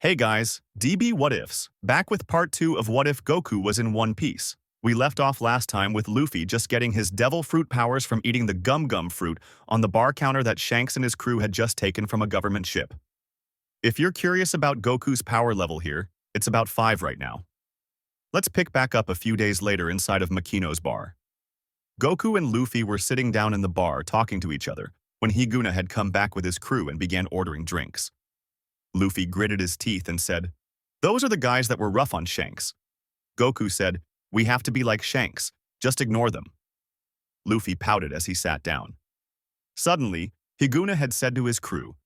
Hey guys, DBWhatIfs, back with part 2 of What If Goku was in One Piece. We left off last time with Luffy just getting his devil fruit powers from eating the gum-gum fruit on the bar counter that Shanks and his crew had just taken from a government ship. If you're curious about Goku's power level here, it's about 5 right now. Let's pick back up a few days later inside of Makino's bar. Goku and Luffy were sitting down in the bar talking to each other when Higuna had come back with his crew and began ordering drinks. Luffy gritted his teeth and said, "Those are the guys that were rough on Shanks." Goku said, "We have to be like Shanks, just ignore them." Luffy pouted as he sat down. Suddenly, Higuna had said to his crew,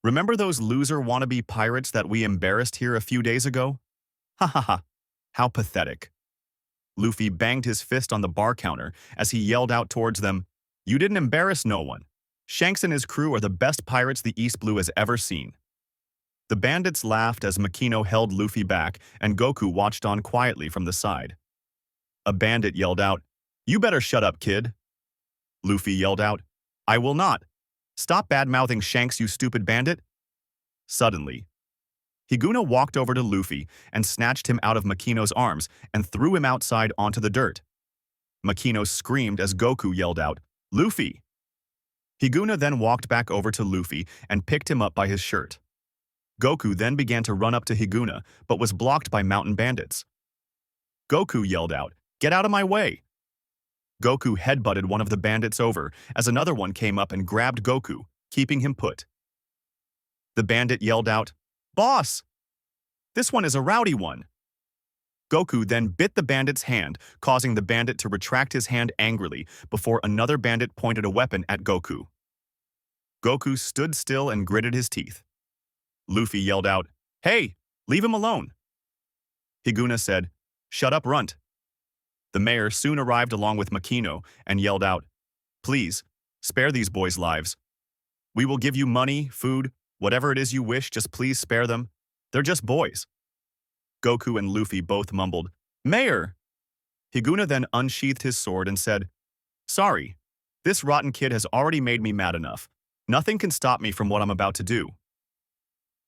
"Remember those loser wannabe pirates that we embarrassed here a few days ago? Ha ha ha, how pathetic." Luffy banged his fist on the bar counter as he yelled out towards them, "You didn't embarrass no one. Shanks and his crew are the best pirates the East Blue has ever seen." The bandits laughed as Makino held Luffy back and Goku watched on quietly from the side. A bandit yelled out, "You better shut up, kid." Luffy yelled out, "I will not. Stop bad-mouthing Shanks, you stupid bandit." Suddenly, Higuna walked over to Luffy and snatched him out of Makino's arms and threw him outside onto the dirt. Makino screamed as Goku yelled out, "Luffy!" Higuna then walked back over to Luffy and picked him up by his shirt. Goku then began to run up to Higuna, but was blocked by mountain bandits. Goku yelled out, "Get out of my way!" Goku headbutted one of the bandits over as another one came up and grabbed Goku, keeping him put. The bandit yelled out, "Boss! This one is a rowdy one." Goku then bit the bandit's hand, causing the bandit to retract his hand angrily before another bandit pointed a weapon at Goku. Goku stood still and gritted his teeth. Luffy yelled out, "Hey, leave him alone." Higuna said, "Shut up, runt." The mayor soon arrived along with Makino and yelled out, "Please, spare these boys' lives. We will give you money, food, whatever it is you wish, just please spare them. They're just boys." Goku and Luffy both mumbled, "Mayor!" Higuna then unsheathed his sword and said, "Sorry, this rotten kid has already made me mad enough. Nothing can stop me from what I'm about to do."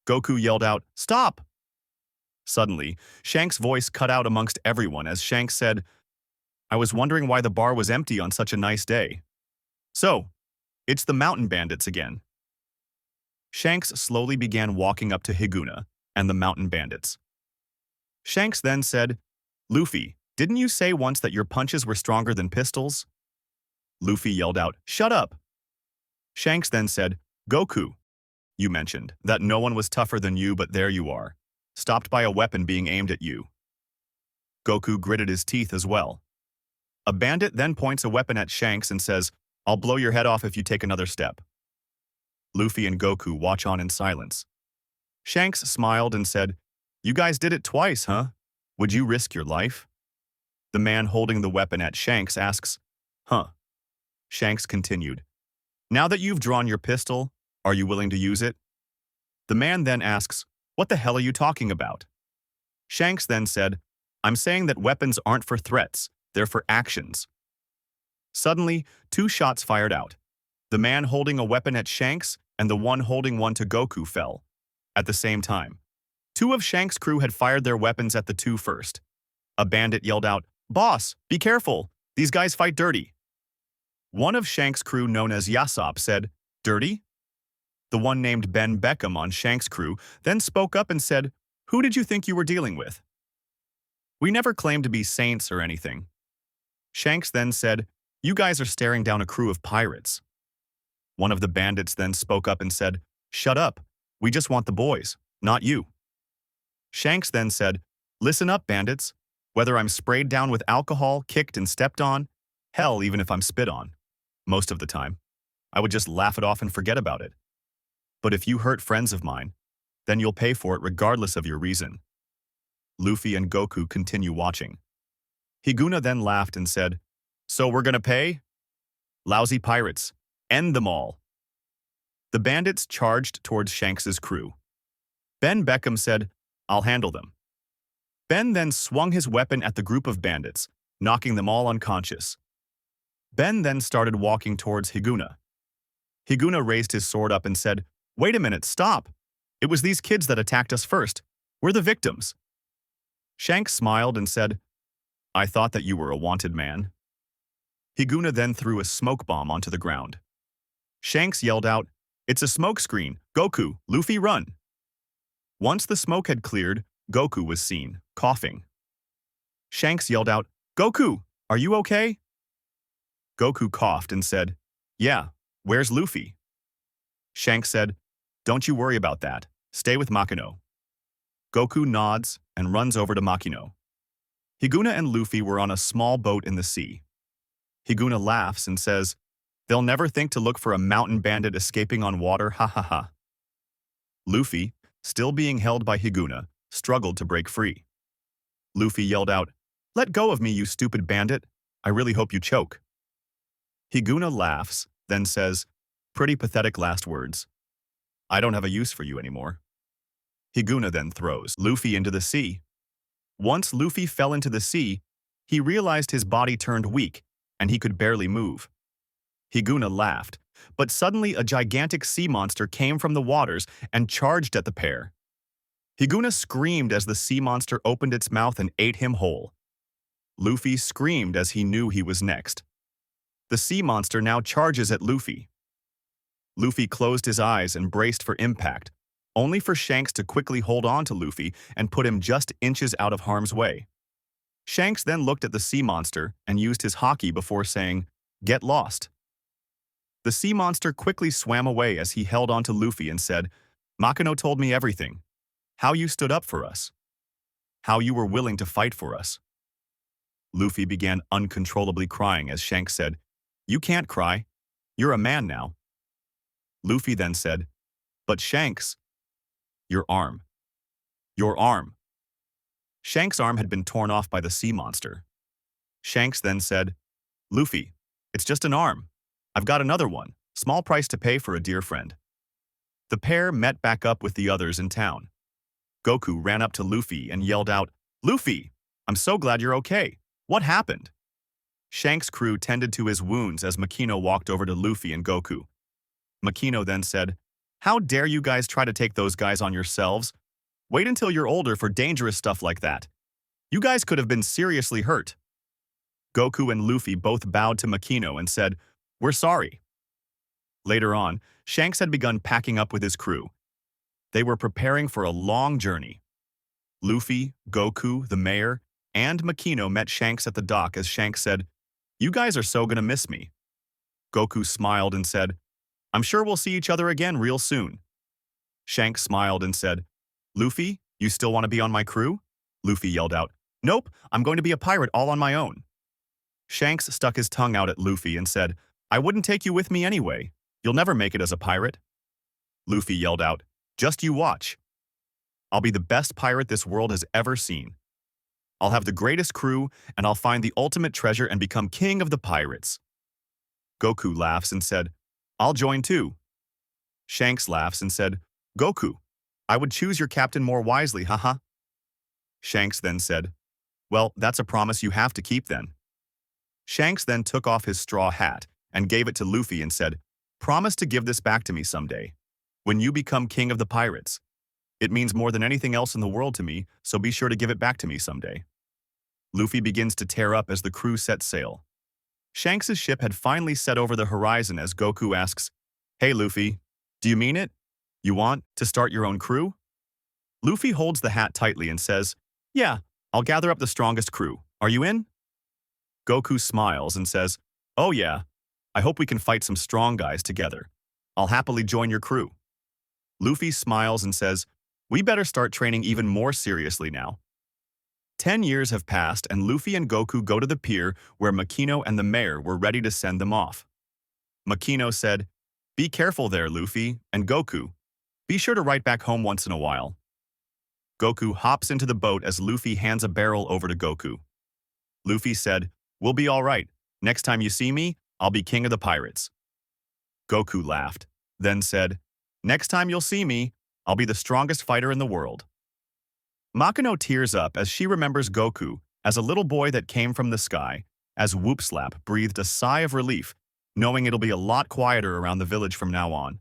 Goku yelled out, "Stop!" Suddenly, Shanks' voice cut out amongst everyone as Shanks said, "I was wondering why the bar was empty on such a nice day. So, it's the mountain bandits again." Shanks slowly began walking up to Higuna and the mountain bandits. Shanks then said, "Luffy, didn't you say once that your punches were stronger than pistols?" Luffy yelled out, "Shut up!" Shanks then said, "Goku, you mentioned that no one was tougher than you, but there you are, stopped by a weapon being aimed at you." Goku gritted his teeth as well. A bandit then points a weapon at Shanks and says, "I'll blow your head off if you take another step." Luffy and Goku watch on in silence. Shanks smiled and said, "You guys did it twice, huh? Would you risk your life?" The man holding the weapon at Shanks asks, "Huh?" Shanks continued, "Now that you've drawn your pistol, are you willing to use it?" The man then asks, "What the hell are you talking about?" Shanks then said, "I'm saying that weapons aren't for threats, they're for actions." Suddenly, 2 shots fired out. The man holding a weapon at Shanks and the one holding one to Goku fell. At the same time, 2 of Shanks' crew had fired their weapons at the 2 first. A bandit yelled out, "Boss, be careful, these guys fight dirty." One of Shanks' crew known as Yasop said, "Dirty?" The one named Ben Beckham on Shanks' crew then spoke up and said, "Who did you think you were dealing with? We never claimed to be saints or anything." Shanks then said, "You guys are staring down a crew of pirates." One of the bandits then spoke up and said, "Shut up, we just want the boys, not you." Shanks then said, "Listen up, bandits. Whether I'm sprayed down with alcohol, kicked and stepped on, hell, even if I'm spit on, most of the time, I would just laugh it off and forget about it. But if you hurt friends of mine, then you'll pay for it regardless of your reason." Luffy and Goku continue watching. Higuna then laughed and said, "So we're gonna pay? Lousy pirates, end them all." The bandits charged towards Shanks' crew. Ben Beckham said, "I'll handle them." Ben then swung his weapon at the group of bandits, knocking them all unconscious. Ben then started walking towards Higuna. Higuna raised his sword up and said, "Wait a minute, stop! It was these kids that attacked us first. We're the victims. Shanks smiled and said, I thought that you were a wanted man. Higuna then threw a smoke bomb onto the ground. Shanks yelled out, It's a smoke screen. Goku, Luffy, run. Once the smoke had cleared, Goku was seen, coughing. Shanks yelled out, Goku, are you okay? Goku coughed and said, Yeah, where's Luffy? Shanks said, Don't you worry about that. Stay with Makino. Goku nods and runs over to Makino. Higuna and Luffy were on a small boat in the sea. Higuna laughs and says, They'll never think to look for a mountain bandit escaping on water, ha ha ha. Luffy, still being held by Higuna, struggled to break free. Luffy yelled out, Let go of me, you stupid bandit. I really hope you choke. Higuna laughs, then says, Pretty pathetic last words. I don't have a use for you anymore. Higuna then throws Luffy into the sea. Once Luffy fell into the sea, he realized his body turned weak and he could barely move. Higuna laughed, but suddenly a gigantic sea monster came from the waters and charged at the pair. Higuna screamed as the sea monster opened its mouth and ate him whole. Luffy screamed as he knew he was next. The sea monster now charges at Luffy. Luffy closed his eyes and braced for impact, only for Shanks to quickly hold on to Luffy and put him just inches out of harm's way. Shanks then looked at the sea monster and used his haki before saying, Get lost. The sea monster quickly swam away as he held onto Luffy and said, Makino told me everything. How you stood up for us. How you were willing to fight for us. Luffy began uncontrollably crying as Shanks said, You can't cry. You're a man now. Luffy then said, But Shanks, your arm. Your arm. Shanks' arm had been torn off by the sea monster. Shanks then said, Luffy, it's just an arm. I've got another one. Small price to pay for a dear friend. The pair met back up with the others in town. Goku ran up to Luffy and yelled out, Luffy, I'm so glad you're okay. What happened? Shanks' crew tended to his wounds as Makino walked over to Luffy and Goku. Makino then said, How dare you guys try to take those guys on yourselves? Wait until you're older for dangerous stuff like that. You guys could have been seriously hurt. Goku and Luffy both bowed to Makino and said, We're sorry. Later on, Shanks had begun packing up with his crew. They were preparing for a long journey. Luffy, Goku, the mayor, and Makino met Shanks at the dock as Shanks said, You guys are so gonna miss me. Goku smiled and said, I'm sure we'll see each other again real soon. Shanks smiled and said, Luffy, you still want to be on my crew? Luffy yelled out, Nope, I'm going to be a pirate all on my own. Shanks stuck his tongue out at Luffy and said, I wouldn't take you with me anyway. You'll never make it as a pirate. Luffy yelled out, Just you watch. I'll be the best pirate this world has ever seen. I'll have the greatest crew, and I'll find the ultimate treasure and become king of the pirates. Goku laughs and said, I'll join too. Shanks laughs and said, Goku, I would choose your captain more wisely, haha. Shanks then said, Well, that's a promise you have to keep then. Shanks then took off his straw hat and gave it to Luffy and said, Promise to give this back to me someday, when you become king of the pirates. It means more than anything else in the world to me, so be sure to give it back to me someday. Luffy begins to tear up as the crew sets sail. Shanks' ship had finally set over the horizon as Goku asks, Hey Luffy, do you mean it? You want to start your own crew? Luffy holds the hat tightly and says, Yeah, I'll gather up the strongest crew. Are you in? Goku smiles and says, Oh yeah, I hope we can fight some strong guys together. I'll happily join your crew. Luffy smiles and says, We better start training even more seriously now. 10 years have passed and Luffy and Goku go to the pier where Makino and the mayor were ready to send them off. Makino said, Be careful there, Luffy, and Goku. Be sure to write back home once in a while. Goku hops into the boat as Luffy hands a barrel over to Goku. Luffy said, We'll be all right. Next time you see me, I'll be king of the pirates. Goku laughed, then said, Next time you'll see me, I'll be the strongest fighter in the world. Makino tears up as she remembers Goku as a little boy that came from the sky, as Whoopslap breathed a sigh of relief, knowing it'll be a lot quieter around the village from now on.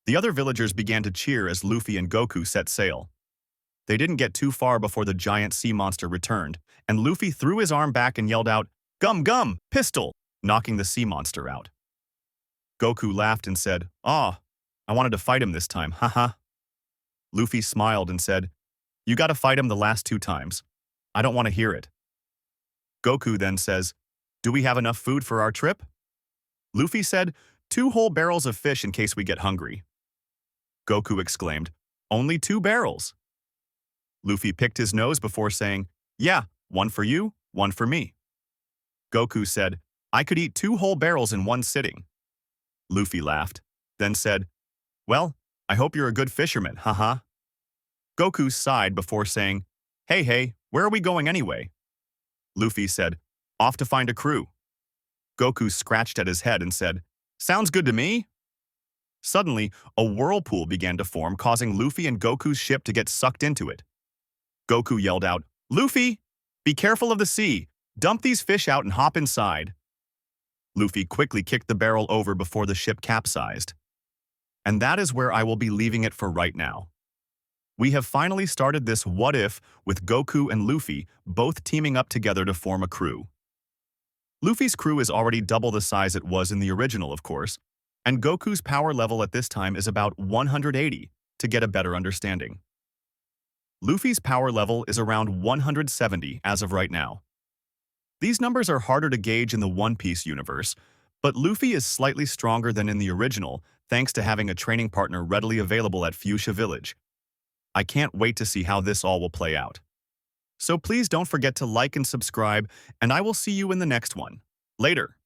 The other villagers began to cheer as Luffy and Goku set sail. They didn't get too far before the giant sea monster returned, and Luffy threw his arm back and yelled out, "Gum gum, pistol!" knocking the sea monster out. Goku laughed and said, "Ah, I wanted to fight him this time, haha." Luffy smiled and said, "You gotta fight him the last 2 times. I don't want to hear it." Goku then says, "Do we have enough food for our trip?" Luffy said, "2 whole barrels of fish in case we get hungry." Goku exclaimed, "Only 2 barrels?" Luffy picked his nose before saying, "Yeah, 1 for you, 1 for me." Goku said, "I could eat 2 whole barrels in 1 sitting." Luffy laughed, then said, "Well, I hope you're a good fisherman, haha." Goku sighed before saying, Hey, where are we going anyway?" Luffy said, "Off to find a crew." Goku scratched at his head and said, "Sounds good to me." Suddenly, a whirlpool began to form, causing Luffy and Goku's ship to get sucked into it. Goku yelled out, "Luffy, be careful of the sea. Dump these fish out and hop inside." Luffy quickly kicked the barrel over before the ship capsized. And that is where I will be leaving it for right now. We have finally started this what if with Goku and Luffy both teaming up together to form a crew. Luffy's crew is already double the size it was in the original, of course, and Goku's power level at this time is about 180 to get a better understanding. Luffy's power level is around 170 as of right now. These numbers are harder to gauge in the One Piece universe, but Luffy is slightly stronger than in the original thanks to having a training partner readily available at Fuchsia Village. I can't wait to see how this all will play out. So please don't forget to like and subscribe, and I will see you in the next one. Later.